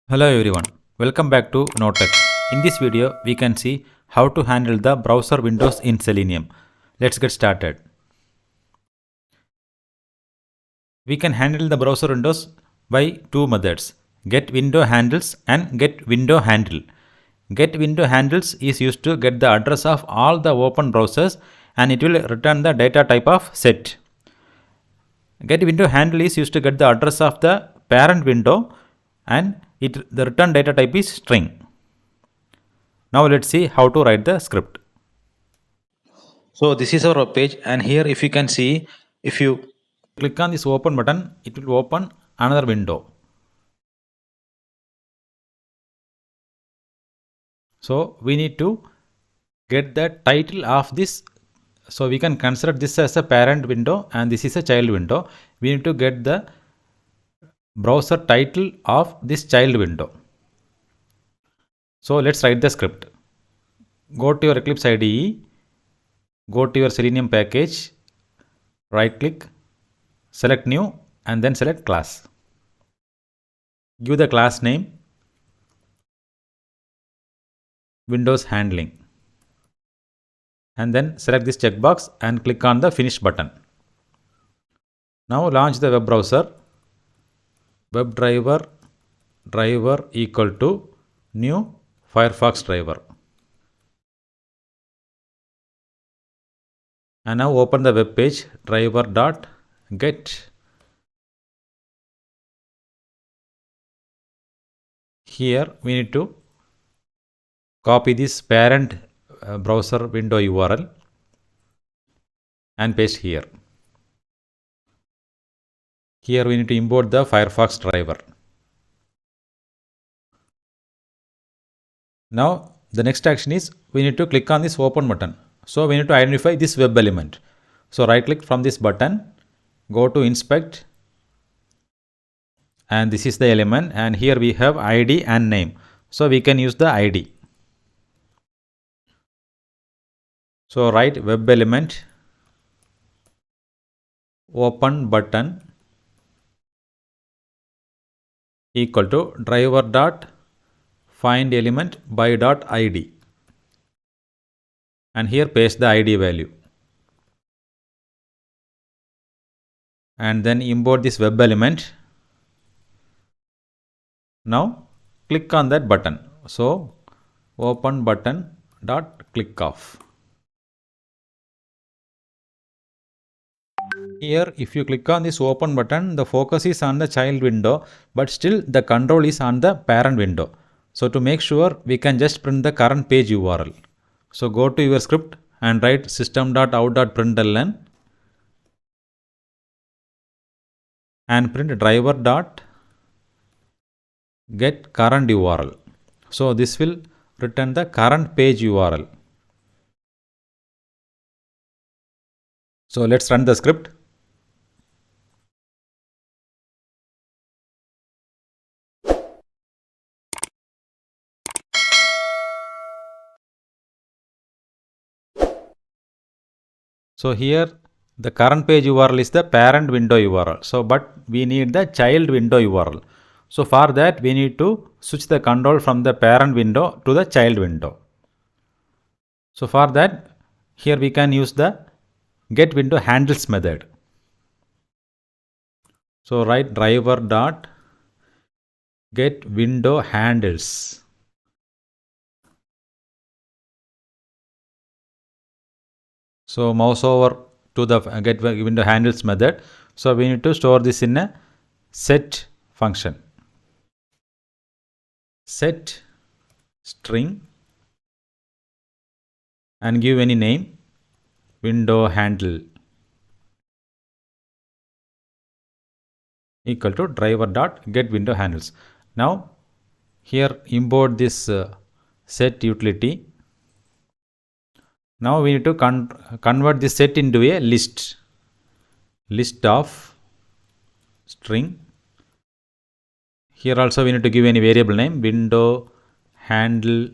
Hello everyone, welcome back to NoTech. In this video, we can see how to handle the browser windows in Selenium. Let's get started. We can handle the browser windows by two methods, getWindowHandles and getWindowHandle. GetWindowHandles is used to get the address of all the open browsers and it will return the data type of set. GetWindowHandle is used to get the address of the parent window and the return data type is string. Now let's see how to write the script. So this is our web page, and here if you can see, if you click on this open button, it will open another window. So we need to get the title of this. So we can consider this as a parent window and this is a child window. We need to get the browser title of this child window. So let's write the script. Go to your Eclipse IDE, go to your Selenium package, right click, select new and then select class. Give the class name Windows handling and then select this checkbox and click on the finish button. Now launch the web browser. WebDriver driver equal to new Firefox driver. And now open the web page driver.get. Here we need to copy this parent browser window URL and paste here. Here we need to import the Firefox driver. Now the next action is we need to click on this open button. So we need to identify this web element. So right click from this button, go to inspect and this is the element and here we have ID and name. So we can use the ID. So write web element open button equal to driver dot find element by dot ID and here paste the ID value and then import this web element. Now click on that button. So open button dot click off. Here if you click on this open button, the focus is on the child window but still the control is on the parent window. So to make sure we can just print the current page URL. So go to your script and write system.out.println and print driver dot get current URL. So this will return the current page URL. So let's run the script. So here the current page URL is the parent window URL. So but we need the child window URL. So for that we need to switch the control from the parent window to the child window. So for that here we can use the getWindowHandles method. So write driver dot getWindowHandles. So mouse over to the getWindowHandles method. So we need to store this in a set function. Set string and give any name window handle equal to driver dot get window handles. Now here import this set utility. Now we need to convert this set into a list of string. Here also we need to give any variable name window handle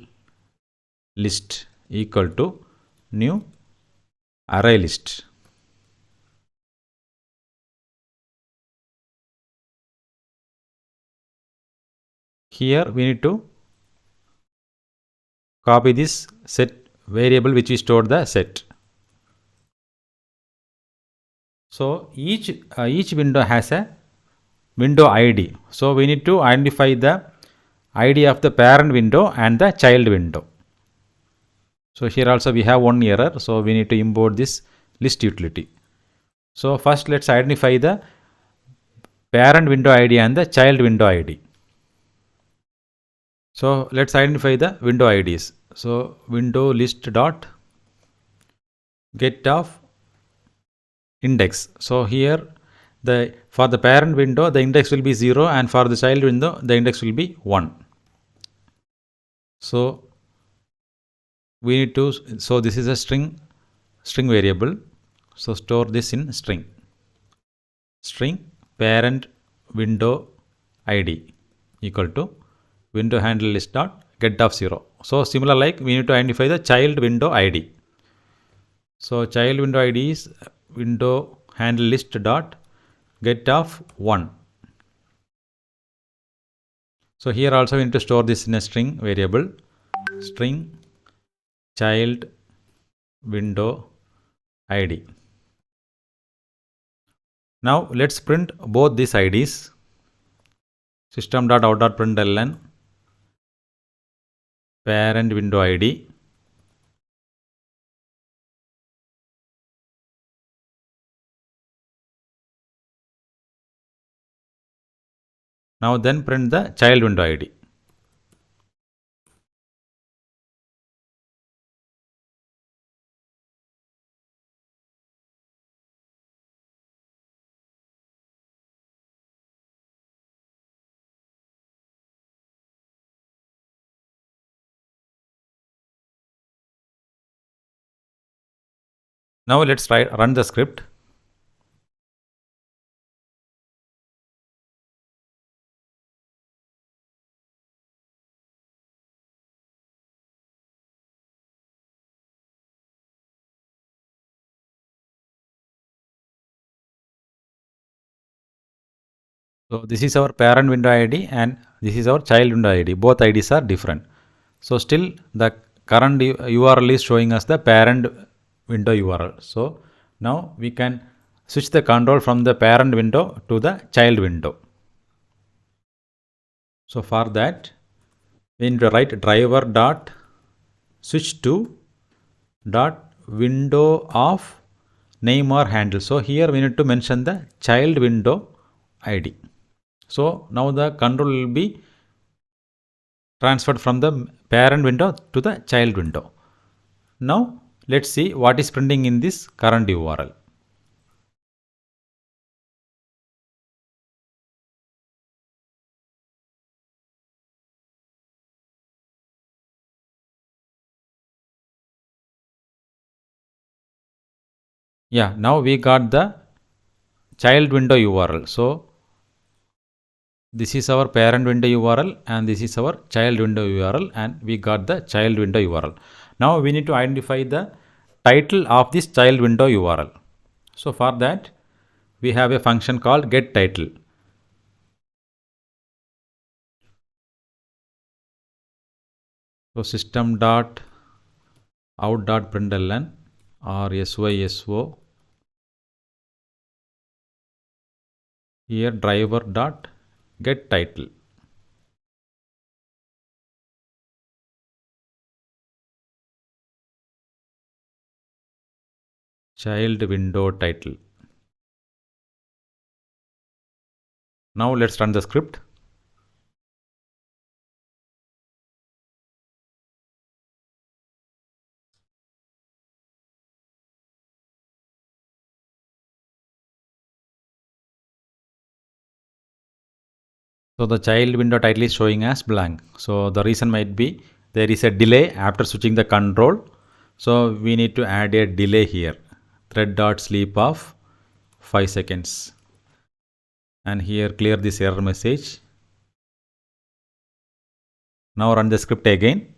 list equal to new array list. Here we need to copy this set variable which we stored the set. So each window has a window ID. So we need to identify the ID of the parent window and the child window. So here also we have one error. So we need to import this list utility. So first let's identify the parent window ID and the child window ID. So let's identify the window IDs. So window list dot get of index. So here for the parent window the index will be 0 and for the child window the index will be 1. So we need to, so this is a string variable. So store this in string parent window ID equal to window handle list dot get of 0. So similar like we need to identify the child window ID. So child window ID is window handle list dot get of 1. So here also we need to store this in a string variable string child window ID. Now let's print both these IDs. System.out.println parent window ID now then print the child window ID. Now let's run the script. So this is our parent window ID and this is our child window ID. Both IDs are different. So still the current URL is showing us the parent window URL. So now we can switch the control from the parent window to the child window. So for that we need to write driver dot switch to dot window of name or handle. So here we need to mention the child window ID. So now the control will be transferred from the parent window to the child window. Now let's see what is printing in this current URL. Yeah, now we got the child window URL. So this is our parent window URL and this is our child window URL and we got the child window URL. Now we need to identify the title of this child window URL. So for that we have a function called getTitle. So system.out.println or syso here driver dot get title. Child window title. Now let's run the script. So the child window title is showing as blank. So the reason might be there is a delay after switching the control. So we need to add a delay here. Thread.sleep of 5 seconds. And here clear this error message. Now run the script again.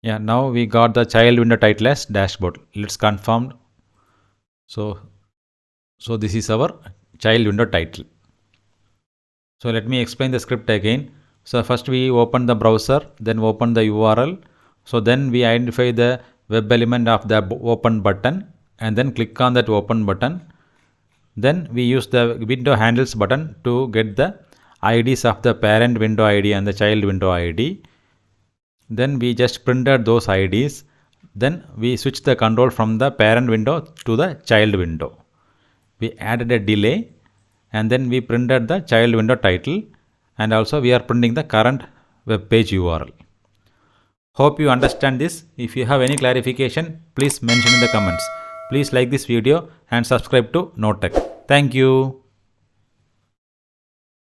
Yeah, now we got the child window title as dashboard. Let's confirm. So this is our child window title. So let me explain the script again. So first we open the browser, then open the URL. So then we identify the web element of the open button and then click on that open button. Then we use the window handles button to get the IDs of the parent window ID and the child window ID. Then we just printed those IDs. Then we switch the control from the parent window to the child window. We added a delay and then we printed the child window title, and also we are printing the current web page URL. Hope you understand this. If you have any clarification, please mention in the comments. Please like this video and subscribe to NoTech. Thank you.